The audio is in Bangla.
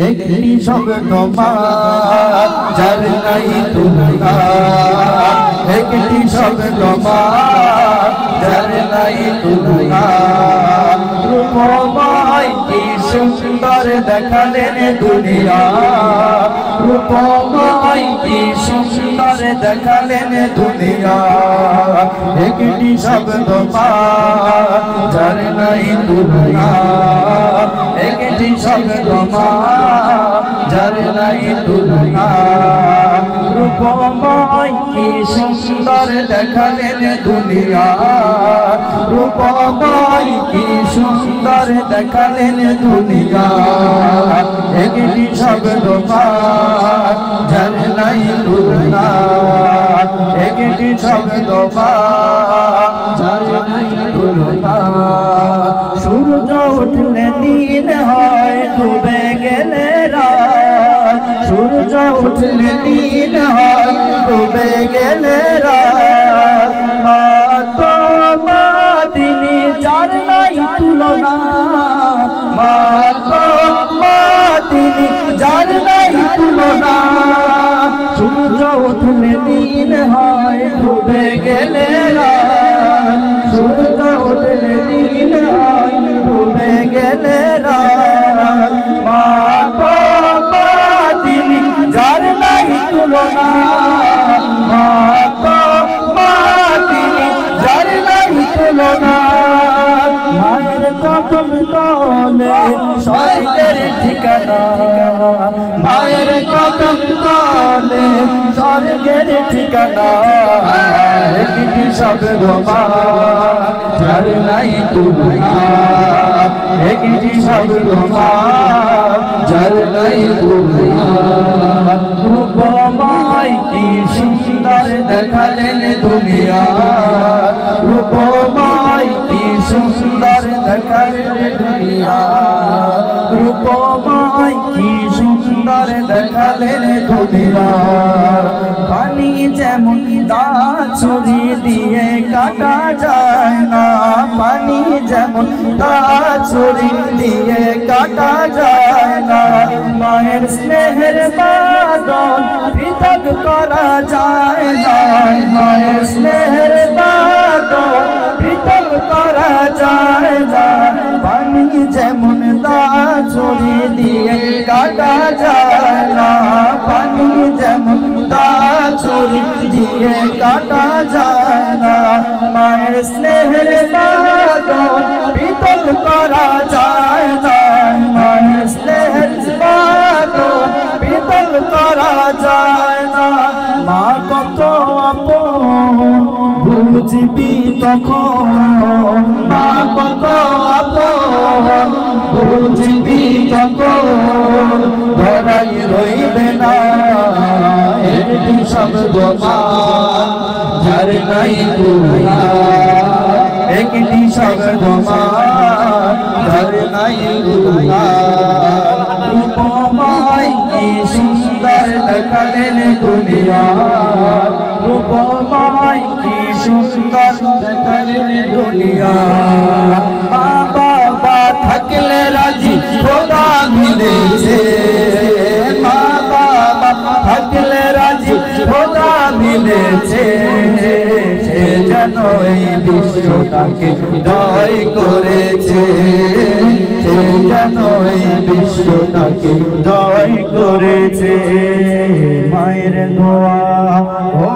একটি শব্দ মা যার নাই তুলনা একটি শব্দ মা যার নাই তুলনা রূপময় কি সুন্দর দেখালেন দুনিয়া রূপময় কি সুন্দর দেখালেন দুনিয়া একটি শব্দ মা যার নাই তুলনা একটি শব্দ মা যার নাই তুলনা রূপময় কি সুন্দর দেখালেন দুনিয়া রূপময় কি সুন্দর দেখালেন দুনিয়া একটি শব্দ মা যার নাই তুলনা একটি শব্দ মা যার নাই তুলনা সূর্য উঠলে দিন হয় ডুবে গেলে রাত সূর্য উঠলে দিন হয় ডুবে গেলে রাত মা তো মা তিনি যার নাই তুলনা মা তো মা তিনি যার নাই তুলনা সূর্য উঠলে দিন হয় ডুবে গেলে রাত সূর্য উঠলে দিন হয় ডুবে গেলে রাত মা তো মা তিনি যার নাই তুলনা মা তো মা তিনি যার নাই তুলনা মায়ের কদম তলে স্বর্গের ঠিকানা মায়ের কদম তলে স্বর্গের ঠিকানা একটি শব্দ মা যার নাই তুলনা একটি শব্দ মা যার নাই তুলনা রূপময় কি সুন্দর দেখালেন দুনিয়া রূপময় কি সুন্দর দেখালেন দুনিয়া রূপময় কি সুন্দর দেখালেন দুনিয়া পানি যেমন দাঁত ছুরি দিয়ে কাটা যায় না পানি যেমন দাঁত ছুরি দিয়ে কাটা যায় না মায়ের স্নেহের বাঁধন পৃথক করা যায় না মায়ের স্নেহের বাঁধন পৃথক করা যায় না পানি যেমন দাঁত ছুরি দিয়ে কাটা যায় না পানি যেমন দাঁত ছুরি দিয়ে কাটা যায় না মায়ের স্নেহের বাঁধন পৃথক করা যায় না মায়ের স্নেহের বাঁধন পৃথক করা যায় না মা কত আপন বুঝবি তখন মা কত আপন বুঝবি তখন ধরাই রইবে না একটি শব্দ মা যার নাই তুলনা একটি শব্দ মা যার নাই তুলনা রূপময় কি সুন্দর দেখালেন দুনিয়া রূপময় কি সুন্দর দেখালেন দুনিয়া মা বাবা থাকলে রাজি খোদা মিলেছে মা বাবা থাকলে রাজি খোদা মিলেছে সে যেন এই বিশ্বটাকে জয় করেছে সে যেন এই বিশ্বটাকে জয় করেছে মায়ের দোয়া ও